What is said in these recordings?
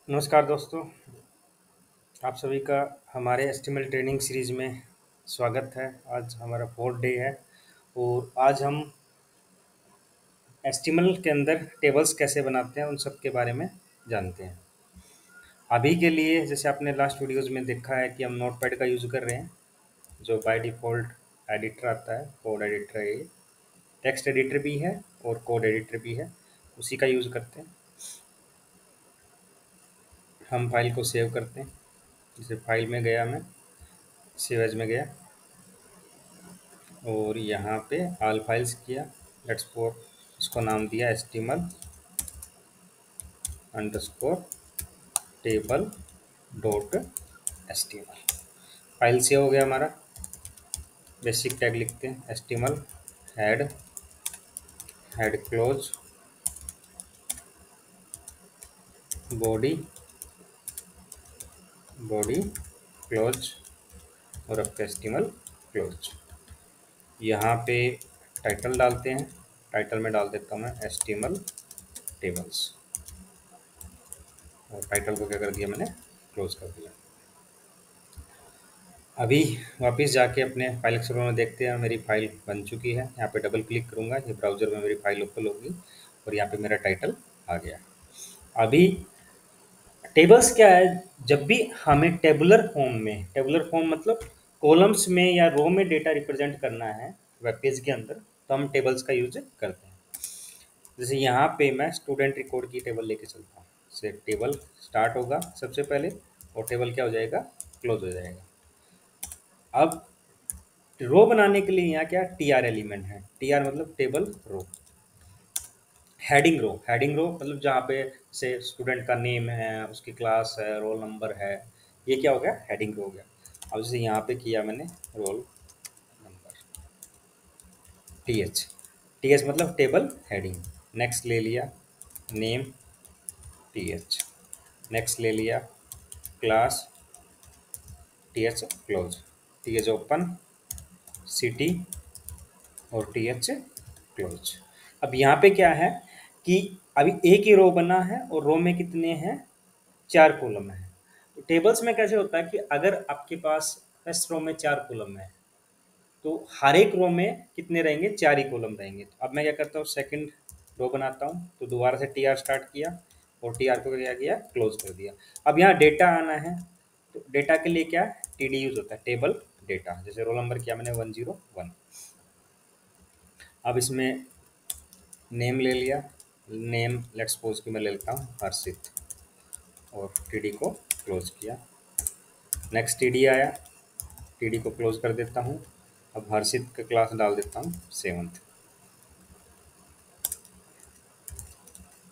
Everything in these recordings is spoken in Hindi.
नमस्कार दोस्तों, आप सभी का हमारे एचटीएमएल ट्रेनिंग सीरीज में स्वागत है। आज हमारा 4th डे है और आज हम एचटीएमएल के अंदर टेबल्स कैसे बनाते हैं उन सब के बारे में जानते हैं। अभी के लिए जैसे आपने लास्ट वीडियोज़ में देखा है कि हम नोटपैड का यूज़ कर रहे हैं, जो बाय डिफ़ॉल्ट एडिटर आता है, कोड एडिटर है ये। टेक्स्ट एडिटर भी है और कोड एडिटर भी है, उसी का यूज़ करते हैं। हम फाइल को सेव करते हैं, जैसे फाइल में गया मैं, सेव एज में गया और यहाँ पे ऑल फाइल्स किया। लेट्स फोर इसको नाम दिया HTML underscore table dot HTML. File save हो गया हमारा। बेसिक टैग लिखते हैं HTML head head close body body close और अब एचटीएमएल क्लोज। यहाँ पे टाइटल डालते हैं। टाइटल में डाल देता हूँ मैं एचटीएमएल टेबल्स और टाइटल को क्या कर दिया मैंने, क्लोज कर दिया। अभी वापस जाके अपने फाइल एक्सप्लोरर में देखते हैं, मेरी फाइल बन चुकी है। यहाँ पे डबल क्लिक करूँगा, ये ब्राउज़र में मेरी फाइल ओपन होगी और यहाँ पे मेरा टाइटल आ गया। अभी टेबल्स क्या है, जब भी हमें टेबुलर फॉर्म मतलब कॉलम्स में या रो में डेटा रिप्रेजेंट करना है वेब पेज के अंदर, तो हम टेबल्स का यूज करते हैं। जैसे यहाँ पे मैं स्टूडेंट रिकॉर्ड की टेबल लेके चलता हूँ। जैसे टेबल स्टार्ट होगा सबसे पहले और टेबल क्या हो जाएगा, क्लोज हो जाएगा। अब रो बनाने के लिए यहाँ क्या टी आर एलिमेंट है। टी आर मतलब टेबल रो। हेडिंग रो मतलब जहाँ पे से स्टूडेंट का नेम है, उसकी क्लास है, रोल नंबर है, ये क्या हो गया, हेडिंग रो हो गया। अब जैसे यहाँ पे किया मैंने रोल नंबर, टी एच मतलब टेबल हेडिंग। नेक्स्ट ले लिया नेम टी एच, नेक्स्ट ले लिया class T H close, T H open city और टी एच क्लोज। अब यहाँ पे क्या है कि अभी एक ही रो बना है और रो में कितने हैं, 4 कॉलम है। तो टेबल्स में कैसे होता है कि अगर आपके पास फर्स्ट रो में 4 कॉलम है तो हर एक रो में कितने रहेंगे, 4 ही कॉलम रहेंगे। तो अब मैं क्या करता हूँ, सेकंड रो बनाता हूँ। तो दोबारा से टी आर स्टार्ट किया और टी आर को क्या किया, क्लोज कर दिया। अब यहाँ डेटा आना है, तो डेटा के लिए क्या टी डी यूज होता है, टेबल डेटा। जैसे रोल नंबर किया मैंने 101। अब इसमें नेम ले लिया, नेम लेट्स सपोज कि मैं ले लेता हूँ हर्षित और टीडी को क्लोज किया। नेक्स्ट टीडी आया, टीडी को क्लोज कर देता हूँ। अब हर्षित का क्लास डाल देता हूँ 7th।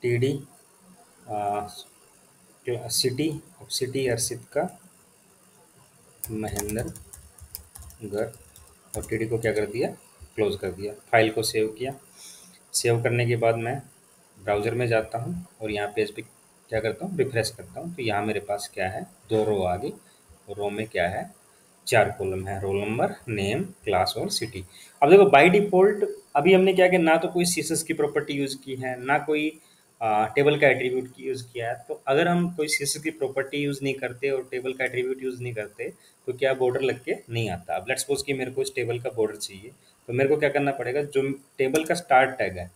टीडी सिटी, अब सिटी हर्षित का महेंद्र गर और टीडी को क्या कर दिया, क्लोज कर दिया। फाइल को सेव किया। सेव करने के बाद मैं ब्राउज़र में जाता हूँ और यहाँ पेज पे क्या करता हूँ, रिफ्रेश करता हूँ। तो यहाँ मेरे पास क्या है, 2 रो आ गई और रो में क्या है, 4 कॉलम है, रोल नंबर, नेम, क्लास और सिटी। अब देखो बाय डिफ़ॉल्ट अभी हमने क्या किया, ना तो कोई सीएसएस की प्रॉपर्टी यूज़ की है, ना कोई टेबल का एट्रीब्यूट की यूज़ किया है। तो अगर हम कोई सीएसएस की प्रॉपर्टी यूज़ नहीं करते और टेबल का एट्रीब्यूट यूज़ नहीं करते तो क्या बॉर्डर लग के नहीं आता। अब लेट्स सपोज कि मेरे को इस टेबल का बॉर्डर चाहिए, तो मेरे को क्या करना पड़ेगा, जो टेबल का स्टार्ट टैग है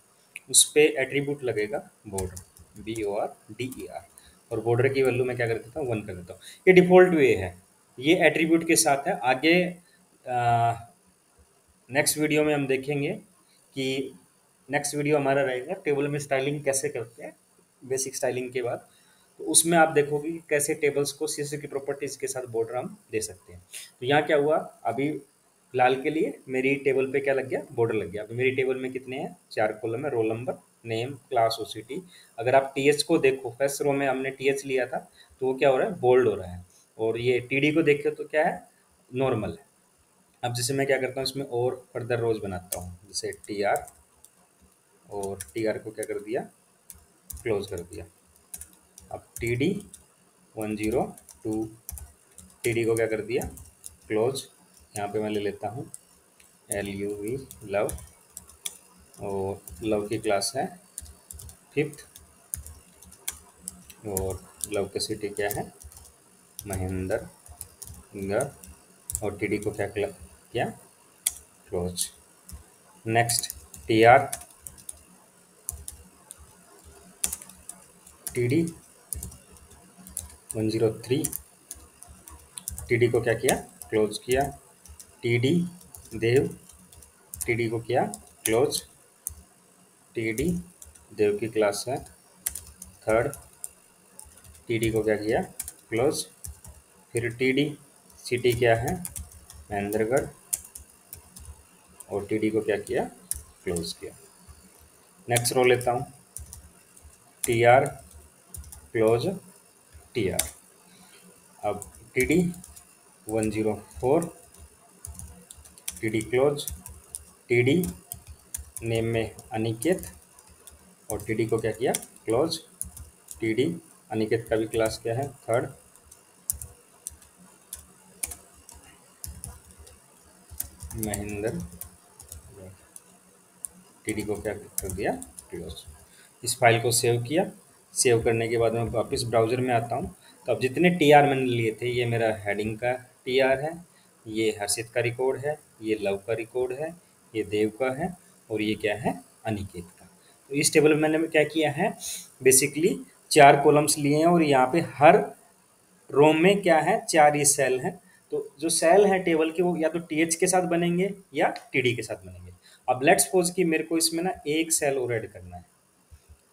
उस पे एट्रीब्यूट लगेगा बॉर्डर, BORDER, और बॉर्डर की वैल्यू मैं क्या कर देता हूँ, 1 कर देता हूँ। ये डिफ़ॉल्ट वे है, ये एट्रीब्यूट के साथ है। आगे नेक्स्ट वीडियो में हम देखेंगे कि नेक्स्ट वीडियो हमारा रहेगा टेबल में स्टाइलिंग कैसे करते हैं, बेसिक स्टाइलिंग के बाद। तो उसमें आप देखोगे कि कैसे टेबल्स को सीएसएस की प्रॉपर्टीज के साथ बॉर्डर हम दे सकते हैं। तो यहाँ क्या हुआ, अभी फिलहाल के लिए मेरी टेबल पे क्या लग गया, बॉर्डर लग गया। अभी मेरी टेबल में कितने हैं, 4 कॉलम है, रोल नंबर, नेम, क्लास और सिटी। अगर आप टीएच को देखो, फर्स्ट रो में हमने टीएच लिया था तो वो क्या हो रहा है, बोल्ड हो रहा है। और ये टीडी को देखो तो क्या है, नॉर्मल है। अब जैसे मैं क्या करता हूँ, इसमें और फर्दर रोज बनाता हूँ। जैसे टी आर और टी आर को क्या कर दिया, क्लोज कर दिया। अब टी डी 102, टी डी को क्या कर दिया, क्लोज। यहाँ पे मैं ले लेता हूँ LUV लव, और लव की क्लास है 5th। और लव की सिटी क्या है, महेंद्र ग, और टीडी को क्या किया, close. Next TR, TD 103, TD को क्या किया, क्लोज किया। टीडी देव, टीडी को किया क्लोज। टीडी देव की क्लास है थर्ड, टीडी को क्या किया, क्लोज। फिर टीडी सिटी क्या है, महेंद्रगढ़, और टीडी को क्या किया, क्लोज किया। नेक्स्ट रो लेता हूँ, टीआर क्लोज टीआर। अब TD 104, TD close. TD name में अनिकेत, और टीडी को क्या किया, क्लोज। टीडी अनिकेत का भी क्लास क्या है, थर्ड। महेंद्र, टीडी को क्या कर दिया, क्लोज। इस फाइल को सेव किया। सेव करने के बाद मैं वापस ब्राउज़र में आता हूँ। तो अब जितने टीआर मैंने लिए थे, ये मेरा हेडिंग का टीआर है, ये हर्षित का रिकॉर्ड है, ये लव का रिकॉर्ड है, ये देव का है, और ये क्या है, अनिकेत का। तो इस टेबल में मैंने क्या किया है, बेसिकली 4 कॉलम्स लिए हैं, और यहाँ पे हर रो में क्या है, 4 ये सेल हैं। तो जो सेल हैं टेबल के, वो या तो टीएच के साथ बनेंगे या टीडी के साथ बनेंगे। अब लेट्स सपोज कि मेरे को इसमें ना एक सेल और ऐड करना है।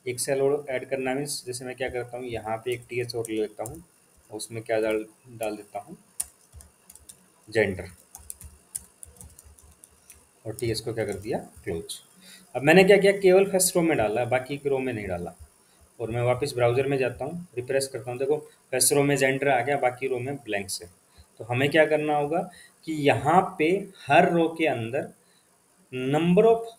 एक सेल और ऐड करना मीन्स, जैसे मैं क्या करता हूँ, यहाँ पे एक टीएच और ले लेता हूँ, और उसमें क्या डाल डाल देता हूँ, जेंडर, और टीएच को क्या कर दिया, क्लोज। अब मैंने क्या किया, केवल फर्स्ट रो में डाला है, बाकी की रो में नहीं डाला। और मैं वापस ब्राउज़र में जाता हूँ, रिफ्रेश करता हूँ, देखो फर्स्ट रो में जेंडर आ गया, बाकी रो में ब्लैंक्स है। तो हमें क्या करना होगा कि यहाँ पे हर रो के अंदर नंबर ऑफ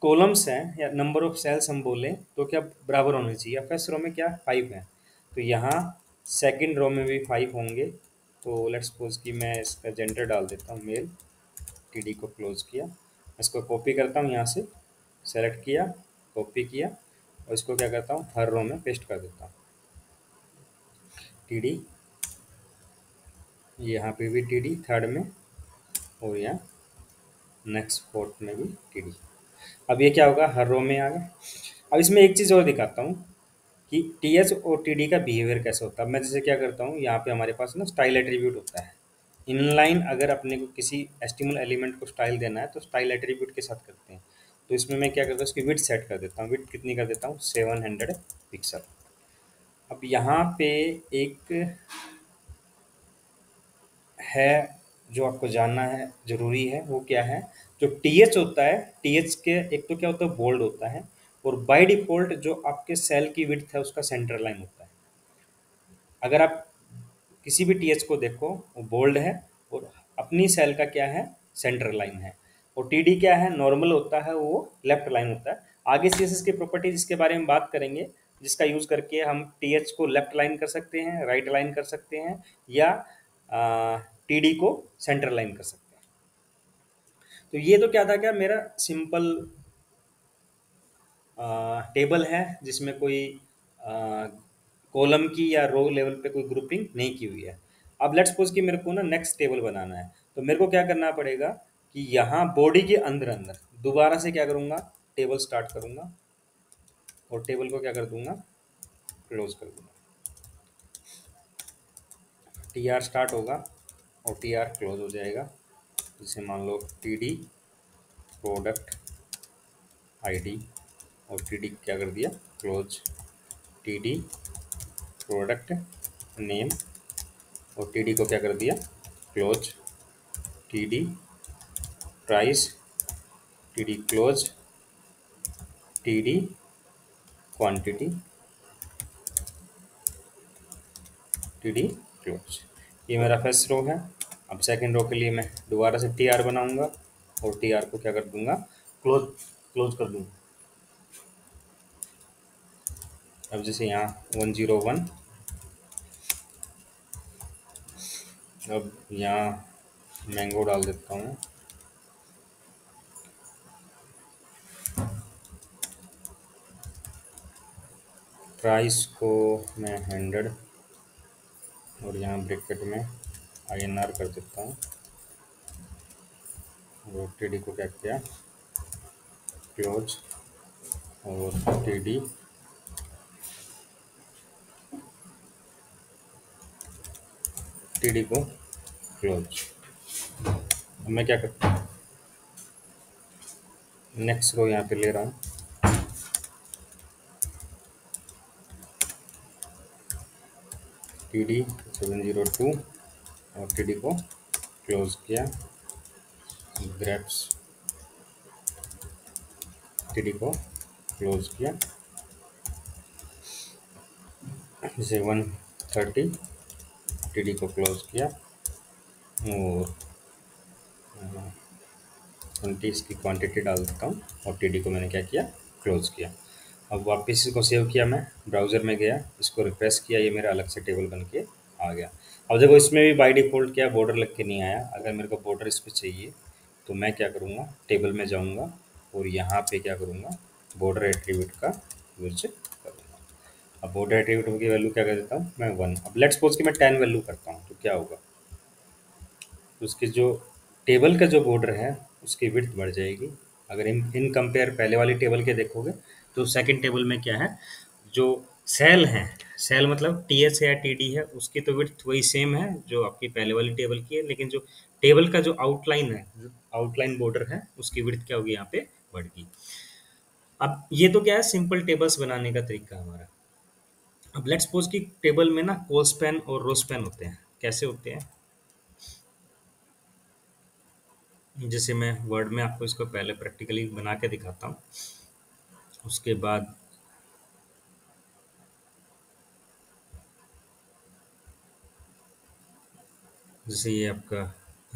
कॉलम्स हैं, या नंबर ऑफ सेल्स हम बोलें तो क्या बराबर होने चाहिए। फर्स्ट रो में क्या 5 है, तो यहाँ सेकंड रो में भी 5 होंगे। तो लेट्स सपोज कि मैं इसका जेंडर डाल देता हूँ मेल, टीडी को क्लोज किया। इसको कॉपी करता हूँ, यहाँ से सेलेक्ट किया, कॉपी किया, और इसको क्या करता हूँ, हर रो में पेस्ट कर देता हूँ। टीडी यहाँ पे भी टीडी थर्ड में, और यहाँ नेक्स्ट फोर्थ में भी टीडी। अब ये क्या होगा, हर रो में आ गया। अब इसमें एक चीज़ और दिखाता हूँ कि टीएच और टीडी का बिहेवियर कैसे होता है। मैं जैसे क्या करता हूँ, यहाँ पे हमारे पास ना स्टाइल एट्रीब्यूट होता है। इनलाइन अगर अपने को किसी एस्टिमल एलिमेंट को स्टाइल देना है तो स्टाइल एट्रीब्यूट के साथ करते हैं। तो इसमें मैं क्या करता हूँ, इसकी विड्थ सेट कर देता हूँ। विड्थ कितनी कर देता हूँ, 700 पिक्सल। अब यहाँ पे एक है जो आपको जानना है, ज़रूरी है, वो क्या है, जो टीएच होता है, टीएच के एक तो क्या होता है, बोल्ड होता है, और बाय डिफ़ॉल्ट जो आपके सेल की विड्थ है उसका सेंटर लाइन होता है। अगर आप किसी भी टीएच को देखो, वो बोल्ड है, और अपनी सेल का क्या है, सेंटर लाइन है। और टीडी क्या है, नॉर्मल होता है, वो लेफ्ट लाइन होता है। आगे सीएसएस की प्रॉपर्टीज इसके बारे में बात करेंगे, जिसका यूज़ करके हम टीएच को लेफ्ट लाइन कर सकते हैं, राइट लाइन कर सकते हैं, या टीडी को सेंटर लाइन कर सकते हैं। तो ये तो क्या था, क्या मेरा सिंपल टेबल है जिसमें कोई कॉलम की या रो लेवल पे कोई ग्रुपिंग नहीं की हुई है। अब लेट्स सपोज कि मेरे को ना नेक्स्ट टेबल बनाना है, तो मेरे को क्या करना पड़ेगा कि यहाँ बॉडी के अंदर अंदर दोबारा से क्या करूँगा, टेबल स्टार्ट करूँगा, और टेबल को क्या कर दूंगा, क्लोज कर दूंगा। टी आर स्टार्ट होगा और टी आर क्लोज हो जाएगा। जैसे मान लो टी डी प्रोडक्ट आईडी, और टी डी क्या कर दिया, close. T D product name, और टी डी को क्या कर दिया, close. T D price, T D close. T D quantity, T D close. ये मेरा फर्स्ट रो है। अब सेकंड रो के लिए मैं दोबारा से टी आर बनाऊंगा, और टी आर को क्या कर दूंगा, क्लोज क्लोज कर दूंगा। अब जैसे यहाँ 101, अब यहाँ मैंगो डाल देता हूँ। प्राइस को मैं 100 और यहाँ ब्रैकेट में INR कर देता हूँ। और TD को क्या किया, क्लोज, और TD को क्लोज। अब मैं क्या करता हूँ, नेक्स्ट रो यहाँ पे ले रहा हूँ, TD 702 और TD को क्लोज किया, ग्रेप्स TD को क्लोज किया, जैसे 130 TD को क्लोज किया, और 20 इसकी क्वांटिटी डाल देता हूँ, और TD को मैंने क्या किया, क्लोज किया। अब वापस इसको सेव किया, मैं ब्राउज़र में गया, इसको रिफ्रेश किया, ये मेरा अलग से टेबल बन के आ गया। अब देखो इसमें भी बाय डिफ़ॉल्ट क्या बॉर्डर लग के नहीं आया। अगर मेरे को बॉर्डर इस पे चाहिए तो मैं क्या करूँगा, टेबल में जाऊँगा और यहाँ पे क्या करूँगा, बॉर्डर एट्रीब्यूट का यूज करूँगा। अब बॉर्डर एट्रीब्यूट की वैल्यू क्या कर देता हूँ मैं 1। अब लेट्स सपोज कि मैं 10 वैल्यू करता हूँ तो क्या होगा, उसकी जो टेबल का जो बॉर्डर है उसकी विड्थ बढ़ जाएगी। अगर इन कंपेयर पहले वाली टेबल के देखोगे तो सेकंड टेबल में क्या है, जो सेल है, सेल मतलब TH है या TD है, उसकी तो विड्थ वही सेम है जो आपकी पहले वाली टेबल की है, लेकिन जो टेबल का जो आउटलाइन है, आउटलाइन बॉर्डर है, उसकी विड्थ क्या होगी, यहाँ पे बढ़ गई। अब ये तो क्या है, सिंपल टेबल्स बनाने का तरीका हमारा। अब लेट्स सपोज कि टेबल में ना कॉल स्पैन और रो स्पैन होते हैं। कैसे होते हैं, जैसे मैं वर्ड में आपको इसको पहले प्रैक्टिकली बना के दिखाता हूँ, उसके बाद जैसे ये आपका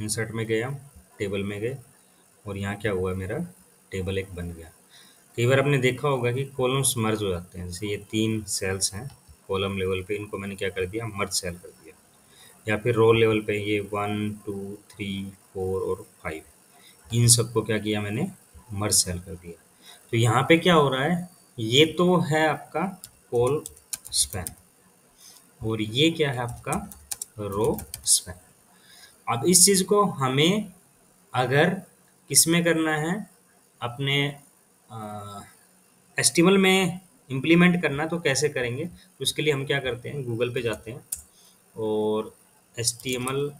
इंसर्ट में गया, टेबल में गए, और यहाँ क्या हुआ, मेरा टेबल एक बन गया। कई बार आपने देखा होगा कि कॉलम्स मर्ज हो जाते हैं, जैसे ये 3 सेल्स हैं कॉलम लेवल पे, इनको मैंने क्या कर दिया, मर्ज सेल कर दिया। या फिर रो लेवल पे ये 1 2 3 4 और 5, इन सबको क्या किया मैंने, मर्ज सेल कर दिया। तो यहाँ पे क्या हो रहा है, ये तो है आपका कॉल स्पैन और ये क्या है आपका रो स्पैन। अब इस चीज़ को हमें अगर किसमें करना है, अपने एचटीएमएल में इम्प्लीमेंट करना, तो कैसे करेंगे, तो उसके लिए हम क्या करते हैं, गूगल पे जाते हैं और एचटीएमएल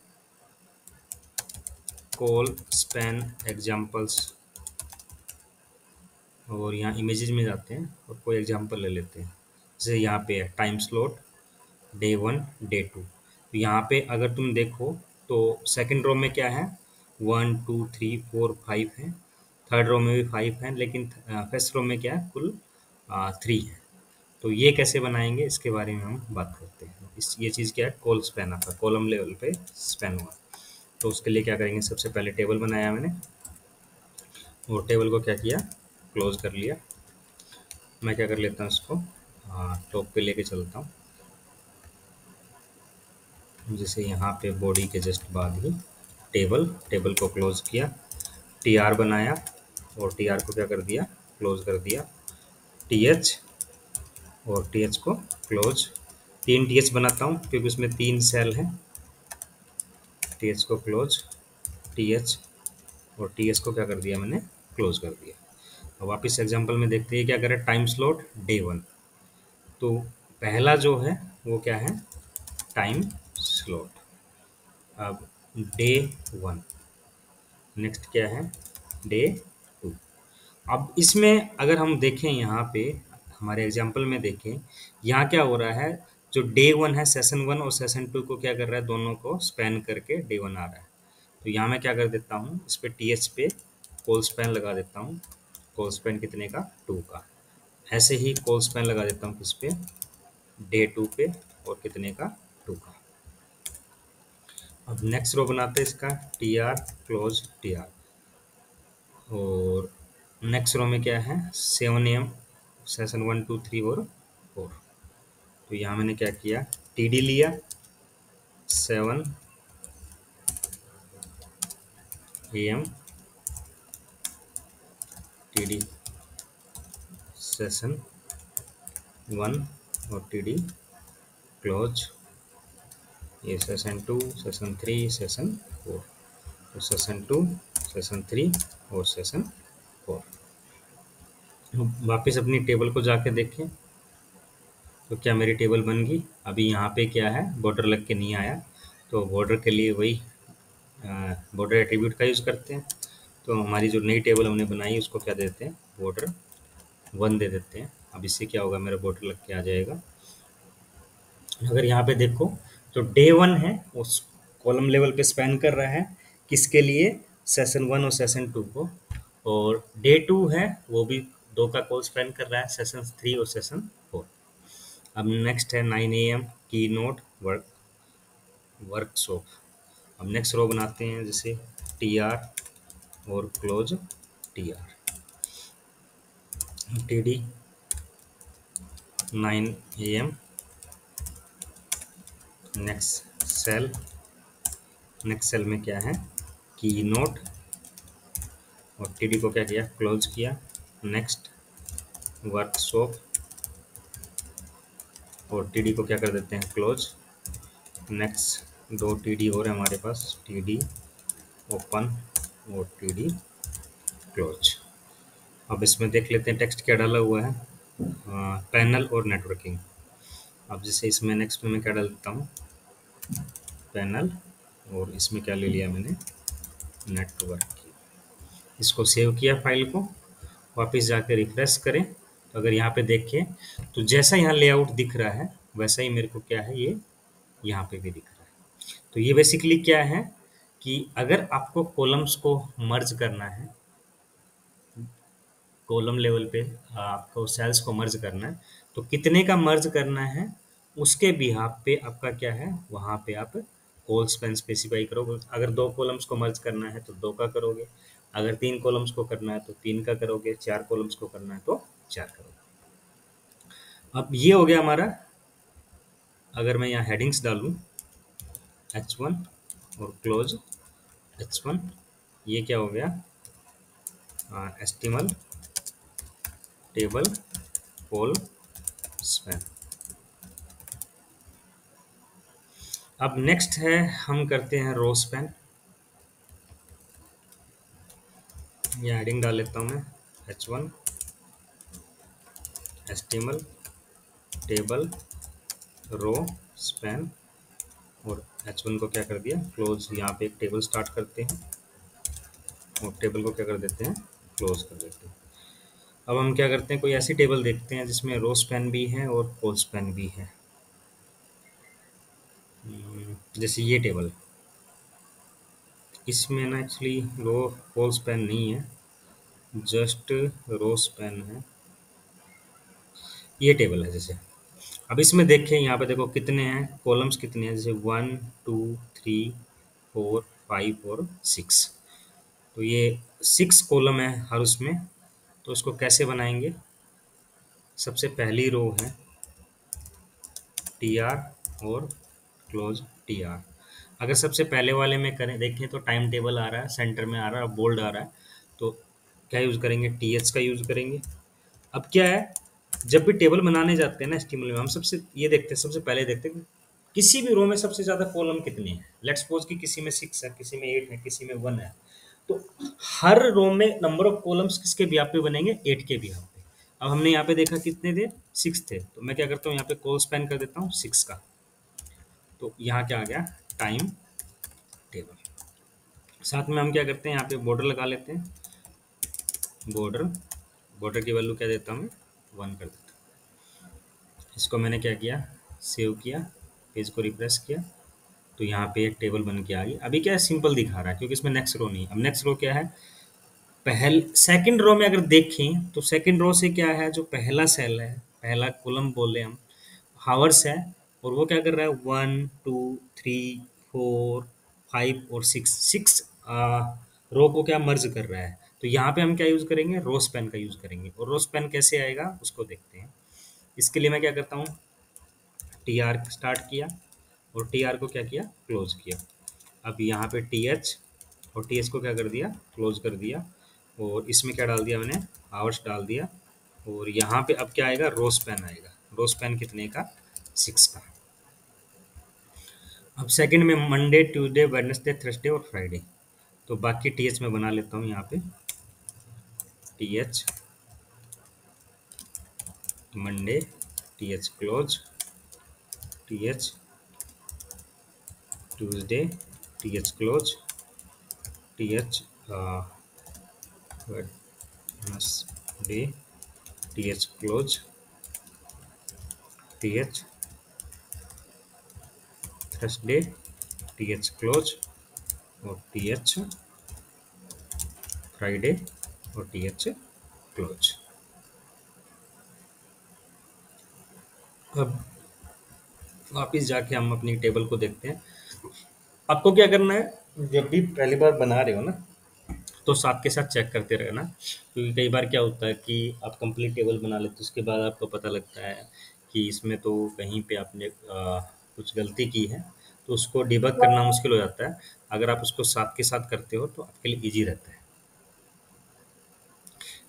कॉल स्पैन एग्जाम्पल्स, और यहाँ इमेजेस में जाते हैं और कोई एग्जाम्पल ले लेते हैं। जैसे यहाँ पे है टाइम स्लॉट डे 1 डे 2, तो यहाँ पे अगर तुम देखो तो सेकंड रो में क्या है, 1 2 3 4 5 है, थर्ड रो में भी 5 है, लेकिन फर्स्ट रो में क्या है, कुल 3 है। तो ये कैसे बनाएंगे, इसके बारे में हम बात करते हैं। ये चीज़ क्या है, कॉल स्पैन आपका कॉलम लेवल पे स्पैन हुआ। तो उसके लिए क्या करेंगे, सबसे पहले टेबल बनाया मैंने, और टेबल को क्या किया, क्लोज कर लिया। मैं क्या कर लेता हूँ, इसको टॉप पे लेके चलता हूँ, जैसे यहाँ पे बॉडी के जस्ट बाद ही टेबल को क्लोज किया, TR बनाया और TR को क्या कर दिया, क्लोज कर दिया, TH और TH को क्लोज। 3 TH बनाता हूँ क्योंकि उसमें 3 सेल हैं, TH को क्लोज, TH और TH को क्या कर दिया मैंने, क्लोज कर दिया। अब वापिस एग्जांपल में देखते हैं क्या करें, टाइम स्लॉट डे 1, तो पहला जो है वो क्या है, टाइम स्लॉट। अब डे 1, नेक्स्ट क्या है, डे 2। अब इसमें अगर हम देखें, यहाँ पे हमारे एग्जाम्पल में देखें, यहाँ क्या हो रहा है, जो डे 1 है, सेशन 1 और सेशन 2 को क्या कर रहा है, दोनों को स्पैन करके डे 1 आ रहा है। तो यहाँ मैं क्या कर देता हूँ, इस पे TH पे कोल स्पैन लगा देता हूँ, कोल स्पैन कितने का, 2 का। ऐसे ही कोल स्पैन लगा देता हूँ किस पे, डे 2 पे, और कितने का, 2 का। अब नेक्स्ट रो बनाते हैं इसका, TR क्लोज TR, और नेक्स्ट रो में क्या है, 7 AM, सेशन 1 2 3 और 4। तो यहाँ मैंने क्या किया, TD लिया 7 AM, TD सेशन 1 और टी डी क्लोज। ये सेशन 2, सेशन 3, सेशन 4। तो सेशन 2, सेशन 3 और सेशन 4। वापस अपनी टेबल को जाके देखें तो क्या मेरी टेबल बन गई। अभी यहाँ पे क्या है, बॉर्डर लग के नहीं आया, तो बॉर्डर के लिए वही बॉर्डर एट्रीब्यूट का यूज़ करते हैं। तो हमारी जो नई टेबल हमने बनाई उसको क्या देते हैं, बॉर्डर 1 दे देते हैं। अब इससे क्या होगा, मेरा बॉर्डर लग के आ जाएगा। अगर यहाँ पे देखो तो डे 1 है, उस कॉलम लेवल पे स्पैन कर रहा है, किसके लिए, सेशन 1 और सेशन 2 को। और डे 2 है, वो भी 2 का कॉल स्पैन कर रहा है, सेशन 3 और सेशन 4। अब नेक्स्ट है 9 AM की नोट वर्कशॉप। अब नेक्स्ट रो बनाते हैं, जैसे टी आर और close T R, T D 9 AM next cell में क्या है, की नोट, और टी डी को क्या किया, क्लोज किया। नेक्स्ट वर्कशॉप, और टी डी को क्या कर देते हैं, क्लोज। नेक्स्ट 2 टी डी और है हमारे पास, टी डी ओपन और टी डी क्लोज। अब इसमें देख लेते हैं टेक्स्ट क्या डाला हुआ है, पैनल और नेटवर्किंग। अब जैसे इसमें नेक्स्ट में मैं क्या डाल देता हूँ, पैनल, और इसमें क्या ले लिया मैंने, नेटवर्किंग। इसको सेव किया फाइल को, वापस जाके रिफ्रेश करें तो अगर यहाँ पे देखें तो जैसा यहाँ लेआउट दिख रहा है वैसा ही मेरे को क्या है, ये यहाँ पे भी दिख रहा है। तो ये बेसिकली क्या है कि अगर आपको कॉलम्स को मर्ज करना है, कॉलम लेवल पे आपको सेल्स को मर्ज करना है, तो कितने का मर्ज करना है उसके बिहाफ पे आपका क्या है, वहाँ पे आप कॉल स्पैन स्पेसिफाई करोगे। अगर 2 कॉलम्स को मर्ज करना है तो 2 का करोगे, अगर 3 कॉलम्स को करना है तो 3 का करोगे, 4 कॉलम्स को करना है तो 4 करोगे। अब ये हो गया हमारा। अगर मैं यहाँ हेडिंग्स डालूँ H1 और क्लोज H1, ये क्या हो गया, एस्टिमल टेबल कॉल स्पैन। अब नेक्स्ट है, हम करते हैं रो स्पैन। ये हेडिंग डाल लेता हूँ मैं, H1 एस्टिमल टेबल रो स्पैन, और H1 को क्या कर दिया, क्लोज। यहाँ पे एक टेबल स्टार्ट करते हैं और टेबल को क्या कर देते हैं, क्लोज कर देते हैं। अब हम क्या करते हैं, कोई ऐसी टेबल देखते हैं जिसमें रो स्पैन भी है और कॉल स्पैन भी है। जैसे ये टेबल, इसमें ना एक्चुअली रो कॉल स्पैन नहीं है, जस्ट रो स्पैन है। ये टेबल है जैसे। अब इसमें देखें, यहाँ पे देखो कितने हैं कॉलम्स, कितने हैं, जैसे 1 2 3 4 5 और 6। तो ये 6 कॉलम है हर उसमें। तो उसको कैसे बनाएंगे, सबसे पहली रो है टी आर और क्लोज टी आर। अगर सबसे पहले वाले में करें, देखें तो टाइम टेबल आ रहा है, सेंटर में आ रहा है, बोल्ड आ रहा है, तो क्या यूज़ करेंगे, टी एच का यूज़ करेंगे। अब क्या है, जब भी टेबल बनाने जाते हैं ना एचटीएमएल में, हम सबसे ये देखते हैं, सबसे पहले देखते हैं किसी भी रो में सबसे ज़्यादा कॉलम कितने हैं। लेट्स सपोज कि किसी में 6 है, किसी में 8 है, किसी में 1 है। तो हर रो में नंबर ऑफ कॉलम्स किसके बिहाफ पे बनेंगे, 8 के बिहाफ पे। अब हमने यहाँ पे देखा कितने थे, 6 थे, तो मैं क्या करता हूँ, यहाँ पे कॉल स्पैन कर देता हूँ 6 का। तो यहाँ क्या आ गया, टाइम टेबल। साथ में हम क्या करते हैं, यहाँ पे बॉर्डर लगा लेते हैं, बॉर्डर, बॉर्डर की वैल्यू क्या देता हूँ मैं, 1 कर देता हूँ। इसको मैंने क्या किया, सेव किया, पेज को रिफ्रेश किया, तो यहाँ पे एक टेबल बन के आ गई। अभी क्या है, सिंपल दिखा रहा है क्योंकि इसमें नेक्स्ट रो नहीं है। अब नेक्स्ट रो क्या है, सेकंड रो में अगर देखें तो सेकंड रो से क्या है, जो पहला सेल है, पहला कॉलम बोले हम, हावर्स है, और वो क्या कर रहा है, 1 2 3 4 5 और 6 रो को क्या मर्ज कर रहा है। तो यहाँ पे हम क्या यूज़ करेंगे, रो स्पैन का यूज़ करेंगे। और रो स्पैन कैसे आएगा उसको देखते हैं। इसके लिए मैं क्या करता हूँ, टी आर स्टार्ट किया और टी आर को क्या किया, क्लोज किया। अब यहाँ पे टी एच, और टी एच को क्या कर दिया, क्लोज कर दिया, और इसमें क्या डाल दिया मैंने, आवर्स डाल दिया। और यहाँ पे अब क्या आएगा, रो स्पैन आएगा। रो स्पैन कितने का, 6 का। अब सेकंड में मंडे, ट्यूसडे, वेडनेसडे, थर्सडे और फ्राइडे। तो बाकी टीएच में बना लेता हूँ यहाँ पे, TH Monday, TH close, TH Tuesday, TH close, TH Wednesday, TH close, TH Thursday, TH close और टीएच फ्राइडे और टीएच क्लोज। अब वापिस जाके हम अपनी टेबल को देखते हैं। आपको क्या करना है, जब भी पहली बार बना रहे हो ना, तो साथ के साथ चेक करते रहना, क्योंकि कई बार क्या होता है कि आप कंप्लीट टेबल बना लेते हो, उसके बाद आपको पता लगता है कि इसमें तो कहीं पे आपने कुछ गलती की है, तो उसको डिबग करना मुश्किल हो जाता है। अगर आप उसको साथ के साथ करते हो तो आपके लिए ईजी रहता है।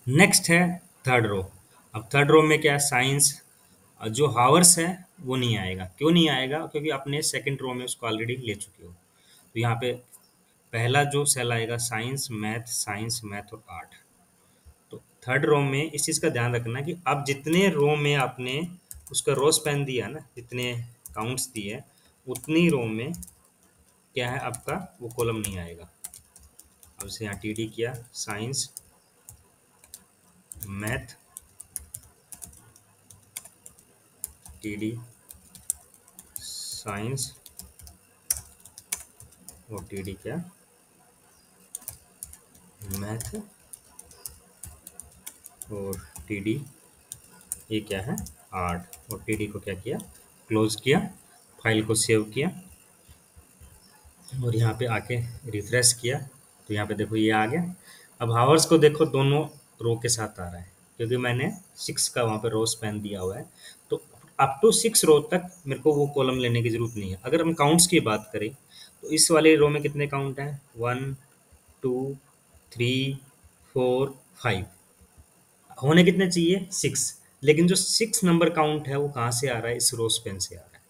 नेक्स्ट है थर्ड रो। अब थर्ड रो में क्या है, साइंस, जो हावर्स है वो नहीं आएगा। क्यों नहीं आएगा, क्योंकि आपने सेकंड रो में उसको ऑलरेडी ले चुके हो। तो यहाँ पे पहला जो सेल आएगा साइंस मैथ और आर्ट। तो थर्ड रो में इस चीज़ का ध्यान रखना कि आप जितने रो में आपने उसका रो स्पैन दिया ना, जितने काउंट्स दिए, उतनी रो में क्या है आपका, वो कॉलम नहीं आएगा। अब से यहाँ टीडी किया, साइंस मैथ, टीडी साइंस और टीडी क्या, मैथ और टीडी ये क्या है, आर्ट। और टीडी को क्या किया, क्लोज किया, फाइल को सेव किया और यहाँ पे आके रिफ्रेश किया, तो यहाँ पे देखो ये आ गया। अब हावर्स को देखो, दोनों रो के साथ आ रहा है, क्योंकि मैंने 6 का वहाँ पे रो स्पैन दिया हुआ है। तो अप टू 6 रो तक मेरे को वो कॉलम लेने की ज़रूरत नहीं है। अगर हम काउंट्स की बात करें तो इस वाले रो में कितने काउंट हैं, 1 2 3 4 5, होने कितने चाहिए, 6। लेकिन जो 6 नंबर काउंट है वो कहाँ से आ रहा है, इस रो स्पैन से आ रहा है।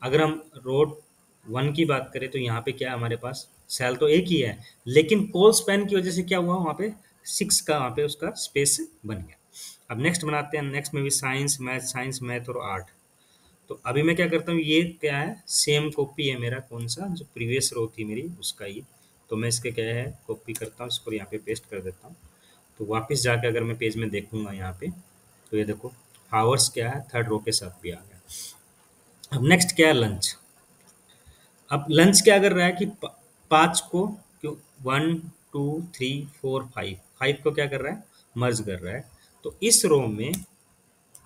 अगर हम रो 1 की बात करें तो यहाँ पे क्या है, हमारे पास सेल तो एक ही है, लेकिन कॉल स्पैन की वजह से क्या हुआ, वहाँ पे 6 का वहाँ पे उसका स्पेस बन गया। अब नेक्स्ट बनाते हैं। नेक्स्ट में भी साइंस मैथ और आर्ट। तो अभी मैं क्या करता हूँ, ये क्या है, सेम कॉपी है मेरा, कौन सा, जो प्रीवियस रो थी मेरी उसका ही। तो मैं इसके क्या है, कॉपी करता हूँ, इसको यहाँ पे पेस्ट कर देता हूँ। तो वापस जाके अगर मैं पेज में देखूंगा यहाँ पे, तो ये देखो हावर्स क्या है, थर्ड रो के साथ भी आ गया। अब नेक्स्ट क्या है, लंच। अब लंच क्या कर रहा है कि 5 को, क्यों, 1 2 3 4 5, 5 को क्या कर रहा है, मर्ज कर रहा है। तो इस रो में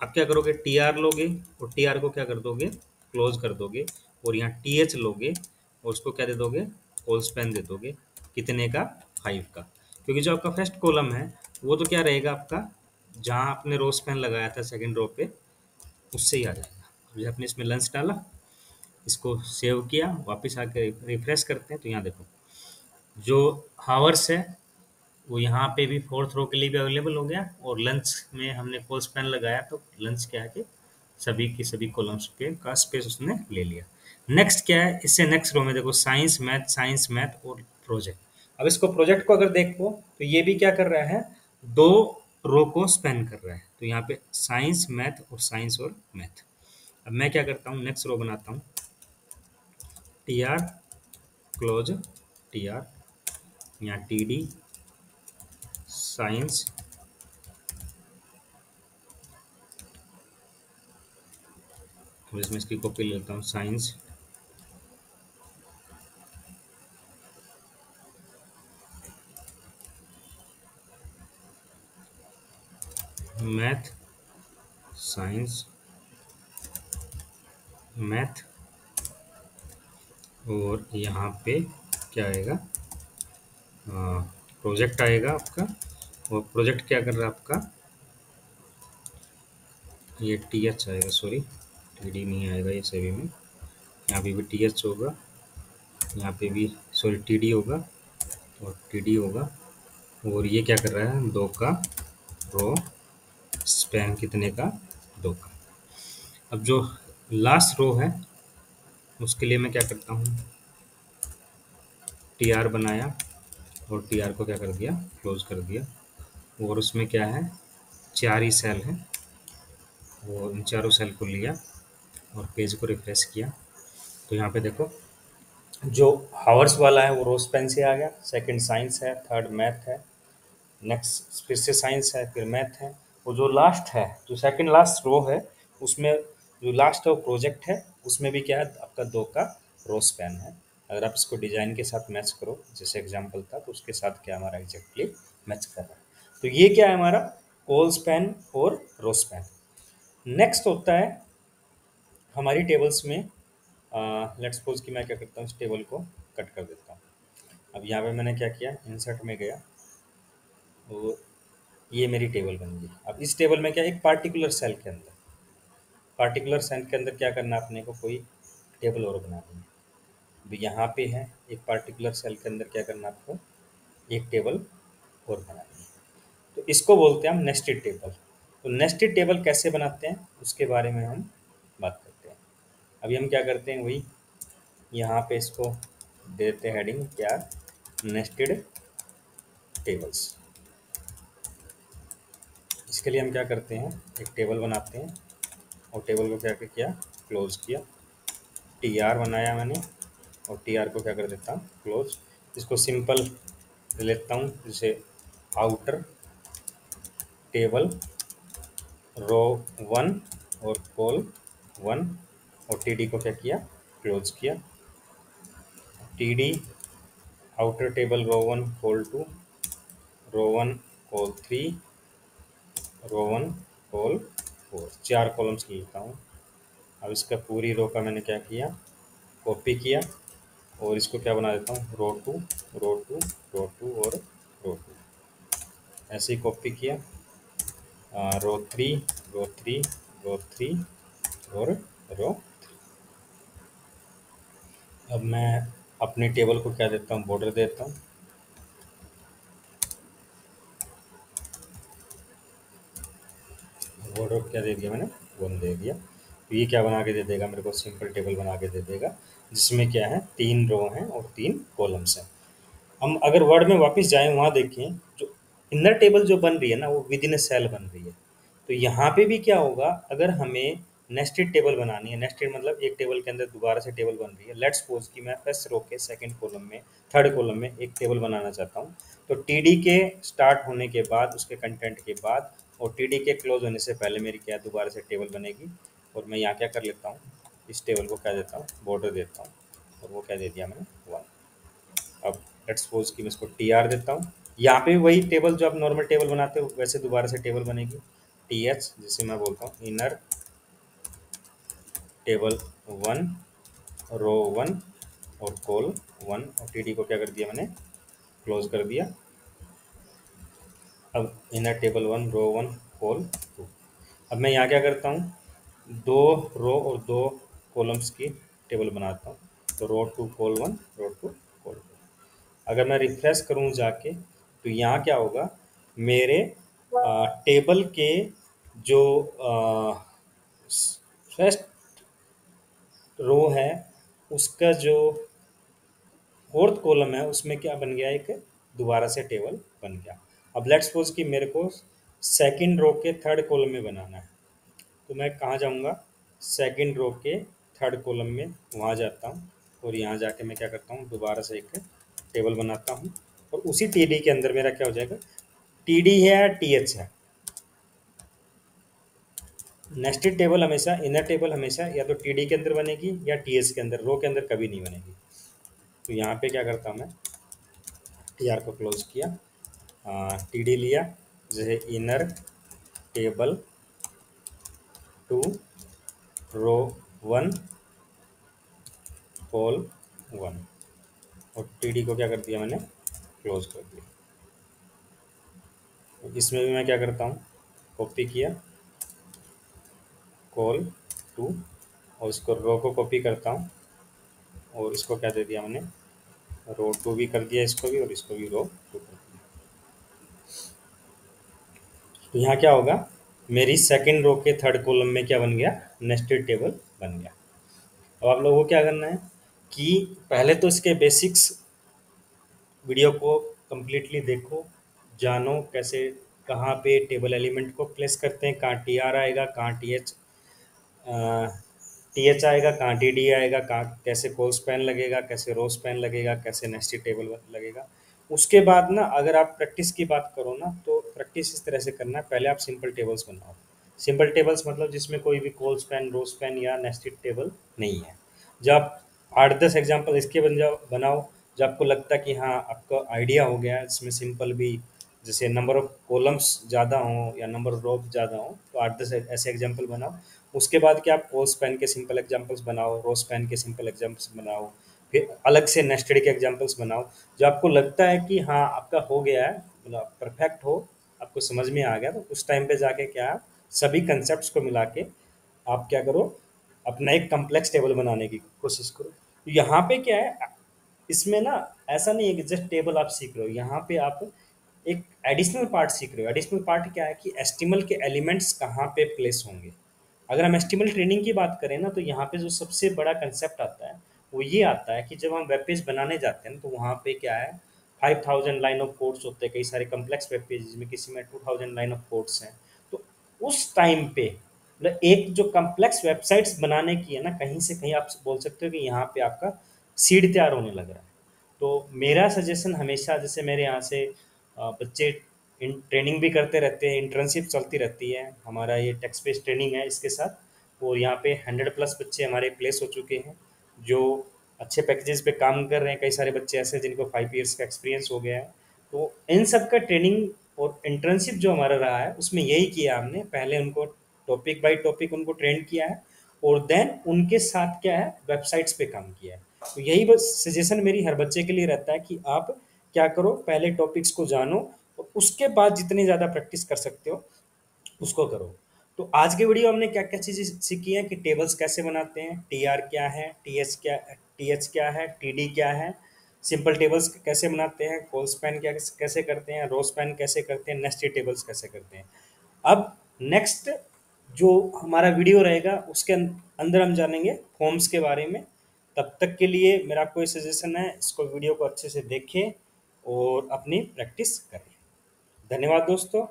आप क्या करोगे, टी आर लोगे और टी आर को क्या कर दोगे, क्लोज कर दोगे, और यहाँ टी एच लोगे और उसको क्या दे दोगे, होल स्पैन दे दोगे, कितने का, 5 का। क्योंकि जो आपका फर्स्ट कॉलम है वो तो क्या रहेगा आपका, जहाँ आपने रो स्पैन लगाया था सेकंड रो पे, उससे ही आ जाएगा। जैसे आपने इसमें लंच डाला, इसको सेव किया, वापस आकर रिफ्रेश करते हैं, तो यहाँ देखो जो हावर्स है वो यहाँ पे भी फोर्थ रो के लिए भी अवेलेबल हो गया, और लंच में हमने कॉल स्पैन लगाया तो लंच क्या है कि सभी की सभी कॉलम्स पे का स्पेस उसने ले लिया। नेक्स्ट क्या है, इससे नेक्स्ट रो में देखो साइंस मैथ और प्रोजेक्ट। अब इसको प्रोजेक्ट को अगर देखो तो ये भी क्या कर रहा है, 2 रो को स्पैन कर रहा है। तो यहाँ पे साइंस और मैथ। अब मैं क्या करता हूँ, नेक्स्ट रो बनाता हूँ, T R close, T are, यहाँ टी डी साइंस इसमें इसकी कॉपी लेता हूँ, साइंस मैथ, साइंस मैथ, और यहाँ पे क्या आएगा, प्रोजेक्ट आएगा आपका। और प्रोजेक्ट क्या कर रहा है आपका, ये टी एच आएगा, सॉरी टी डी नहीं आएगा ये सभी में, यहाँ पे भी टी एच होगा, यहाँ पे भी सॉरी टी डी होगा और टी डी होगा। और ये क्या कर रहा है, 2 का रो स्पैन, कितने का, 2 का। अब जो लास्ट रो है उसके लिए मैं क्या करता हूँ, टी आर बनाया और टी आर को क्या कर दिया, क्लोज कर दिया। और उसमें क्या है, 4 ही सेल हैं, वो इन चारों सेल को लिया और पेज को रिफ्रेश किया। तो यहाँ पे देखो, जो हावर्स वाला है वो रोज पेन से आ गया, सेकंड साइंस है, थर्ड मैथ है, नेक्स्ट फिर से साइंस है, फिर मैथ है। वो जो लास्ट है, जो सेकंड लास्ट रो है, उसमें जो लास्ट वो प्रोजेक्ट है, उसमें भी क्या है, आपका 2 का रोज पेन है। अगर आप इसको डिजाइन के साथ मैच करो, जैसे एग्जाम्पल था, तो उसके साथ क्या हमारा एग्जैक्टली मैच कर रहा है। तो ये क्या है हमारा, कोल्स पेन और रोज पेन। नेक्स्ट होता है हमारी टेबल्स में, लेट्स सपोज कि मैं क्या करता हूँ, इस टेबल को कट कर देता हूँ। अब यहाँ पे मैंने क्या किया, इंसर्ट में गया और ये मेरी टेबल बन गई। अब इस टेबल में क्या, एक पार्टिकुलर सेल के अंदर क्या करना है अपने को, कोई टेबल और बनानी है। अब यहाँ पे है, एक पार्टिकुलर सेल के अंदर क्या करना है आपको, एक टेबल और बनानी है। तो इसको बोलते हैं हम नेस्टेड टेबल। तो नेस्टेड टेबल कैसे बनाते हैं उसके बारे में हम बात करते हैं। अभी हम क्या करते हैं, वही यहाँ पे इसको देते हैं हेडिंग क्या, नेस्टेड टेबल्स। इसके लिए हम क्या करते हैं, एक टेबल बनाते हैं और टेबल को क्या किया, क्लोज किया। टी आर बनाया मैंने और टी आर को क्या कर देता हूँ, क्लोज। इसको सिंपल लेता हूँ, जैसे आउटर टेबल रो 1 और कॉल 1, और टी डी को क्या किया, क्लोज किया। T D outer table row 1 col 2, row 1 col 3, row 1 col 4, 4 columns लेता हूँ। अब इसका पूरी रो का मैंने क्या किया, कॉपी किया और इसको क्या बना देता हूँ, रो 2 रो 2 रो 2 और रो 2, ऐसे ही कॉपी किया। रो 3 रो 3 रो 3 और रो। अब मैं अपनी टेबल को क्या देता हूँ, बॉर्डर देता हूँ। बॉर्डर क्या दे दिया मैंने, 1 दे दिया। तो ये क्या बना के दे देगा मेरे को, सिंपल टेबल बना के दे देगा, जिसमें क्या है, 3 रो हैं और 3 कॉलम्स हैं। हम अगर वर्ड में वापस जाएं, वहाँ देखें, जो इनर टेबल जो बन रही है ना, वो विद इन ए सेल बन रही है। तो यहाँ पे भी क्या होगा, अगर हमें नेस्टेड टेबल बनानी है, नेस्टेड मतलब एक टेबल के अंदर दोबारा से टेबल बन रही है। लेट्स सपोज कि मैं फर्स्ट रो के सेकंड कॉलम में, थर्ड कॉलम में एक टेबल बनाना चाहता हूँ। तो टीडी के स्टार्ट होने के बाद, उसके कंटेंट के बाद और टीडी के क्लोज होने से पहले मेरी क्या दोबारा से टेबल बनेगी। और मैं यहाँ क्या कर लेता हूँ, इस टेबल को क्या देता हूँ, बॉर्डर देता हूँ, और वो क्या दे दिया मैंने, 1। अब लेट्स सपोज कि मैं इसको टी आर देता हूँ। यहाँ पे वही टेबल जो आप नॉर्मल टेबल बनाते हो वैसे दोबारा से टेबल बनेगी, टी एच, जिसे मैं बोलता हूँ इनर टेबल 1 रो 1 और कॉल 1, और टी डी को क्या कर दिया मैंने, क्लोज कर दिया। अब इनर टेबल 1 रो 1 कॉल 2। अब मैं यहाँ क्या करता हूँ, 2 रो और 2 कॉलम्स की टेबल बनाता हूँ। तो रो 2 कॉल 1 रो 2 कॉल 2। अगर मैं रिफ्रेश करूँ जाके, तो यहाँ क्या होगा, मेरे टेबल के जो फर्स्ट रो है, उसका जो फोर्थ कॉलम है, उसमें क्या बन गया, एक दोबारा से टेबल बन गया। अब लेट्स सपोज कि मेरे को सेकंड रो के थर्ड कॉलम में बनाना है। तो मैं कहाँ जाऊँगा, सेकंड रो के थर्ड कॉलम में वहाँ जाता हूँ और यहाँ जाके मैं क्या करता हूँ, दोबारा से एक टेबल बनाता हूँ। और उसी टी डी के अंदर मेरा क्या हो जाएगा, टी डी है या टी एच है। नेस्टेड टेबल हमेशा, इनर टेबल हमेशा या तो टी डी के अंदर बनेगी या टी एच के अंदर, रो के अंदर कभी नहीं बनेगी। तो यहाँ पे क्या करता हूँ मैं, टी आर को क्लोज किया, टी डी लिया, जैसे इनर टेबल 2 रो 1 कॉल 1, और टी डी को क्या कर दिया मैंने, क्लोज कर दिया। तो इसमें भी मैं क्या करता हूँ, कॉपी किया कॉल 2, और इसको रो को कॉपी करता हूँ और इसको क्या दे दिया मैंने, रो 2 भी कर दिया, इसको भी और इसको भी रो 2 कर दिया। तो यहाँ क्या होगा, मेरी सेकंड रो के थर्ड कॉलम में क्या बन गया, नेस्टेड टेबल बन गया। अब आप लोगों को क्या करना है कि पहले तो इसके बेसिक्स वीडियो को कम्प्लीटली देखो, जानो कैसे कहाँ पे टेबल एलिमेंट को प्लेस करते हैं, कहाँ टी आर आएगा, कहाँ टी एच आएगा, कहाँ टी डी आएगा, कहाँ कैसे कोल स्पैन लगेगा, कैसे रो स्पैन लगेगा, कैसे नेस्टेड टेबल लगेगा। उसके बाद ना अगर आप प्रैक्टिस की बात करो ना, तो प्रैक्टिस इस तरह से करना है, पहले आप सिंपल टेबल्स बनाओ। सिंपल टेबल्स मतलब जिसमें कोई भी कोल स्पैन, रो स्पैन या नेस्टेड टेबल नहीं है। जब 8-10 एग्जाम्पल इसके बन जाओ बनाओ, जब आपको लगता है कि हाँ आपका आइडिया हो गया है, इसमें सिंपल भी जैसे नंबर ऑफ कॉलम्स ज़्यादा हों या नंबर ऑफ रो ज़्यादा हों, तो 8-10 ऐसे एग्जाम्पल बनाओ। उसके बाद क्या आप कोल स्पैन के सिंपल एग्जाम्पल्स बनाओ, रो स्पैन के सिंपल एग्जाम्पल्स बनाओ, फिर अलग से नेस्टेड के एग्जाम्पल्स बनाओ। जो आपको लगता है कि हाँ आपका हो गया है, मतलब परफेक्ट हो, आपको समझ में आ गया, तो उस टाइम पे जाके क्या आप सभी कंसेप्ट को मिला के आप क्या करो, अपना एक कम्प्लेक्स टेबल बनाने की कोशिश करो। तो यहाँ पे क्या है, इसमें ना ऐसा नहीं है कि जस्ट टेबल आप सीख रहे हो, यहाँ पे आप एक एडिशनल पार्ट सीख रहे हो। एडिशनल पार्ट क्या है कि एस्टिमल के एलिमेंट्स कहाँ पे प्लेस होंगे। अगर हम एस्टिमल ट्रेनिंग की बात करें ना, तो यहाँ पे जो सबसे बड़ा कंसेप्ट आता है वो ये आता है कि जब हम वेब पेज बनाने जाते हैं तो वहाँ पे क्या है, 5000 लाइन ऑफ कोड्स होते हैं, कई सारे कम्प्लेक्स वेब पेजेस में किसी में 2000 लाइन ऑफ कोड्स हैं। तो उस टाइम पे मतलब एक जो कम्प्लेक्स वेबसाइट्स बनाने की है ना, कहीं से कहीं आप बोल सकते हो कि यहाँ पे आपका सीड तैयार होने लग रहा है। तो मेरा सजेशन हमेशा, जैसे मेरे यहाँ से बच्चे ट्रेनिंग भी करते रहते हैं, इंटर्नशिप चलती रहती है, हमारा ये टेक्स्ट बेस्ड ट्रेनिंग है इसके साथ। और यहाँ पे 100+ बच्चे हमारे प्लेस हो चुके हैं जो अच्छे पैकेजेस पे काम कर रहे हैं। कई सारे बच्चे ऐसे हैं जिनको 5 ईयर्स का एक्सपीरियंस हो गया है। तो इन सब का ट्रेनिंग और इंटर्नशिप जो हमारा रहा है उसमें यही किया हमने, पहले उनको टॉपिक बाय टॉपिक उनको ट्रेन किया है, और देन उनके साथ क्या है वेबसाइट्स पे काम किया है। तो यही बस सजेशन मेरी हर बच्चे के लिए रहता है कि आप क्या करो, पहले टॉपिक्स को जानो और उसके बाद जितनी ज़्यादा प्रैक्टिस कर सकते हो उसको करो। तो आज के वीडियो हमने क्या क्या चीज़ें सीखी है कि टेबल्स कैसे बनाते हैं, टी आर क्या है, टी एच क्या है, टी डी क्या है, सिंपल टेबल्स कैसे बनाते हैं, कॉल स्पैन क्या कैसे करते हैं, रो स्पैन कैसे करते हैं, नेस्टेड टेबल्स कैसे करते हैं। अब नेक्स्ट जो हमारा वीडियो रहेगा उसके अंदर हम जानेंगे फॉर्म्स के बारे में। तब तक के लिए मेरा कोई सजेशन है, इसको वीडियो को अच्छे से देखें और अपनी प्रैक्टिस करें। धन्यवाद दोस्तों।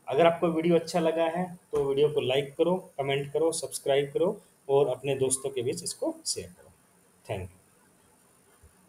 अगर आपको वीडियो अच्छा लगा है तो वीडियो को लाइक करो, कमेंट करो, सब्सक्राइब करो और अपने दोस्तों के बीच इसको शेयर करो। Thank you.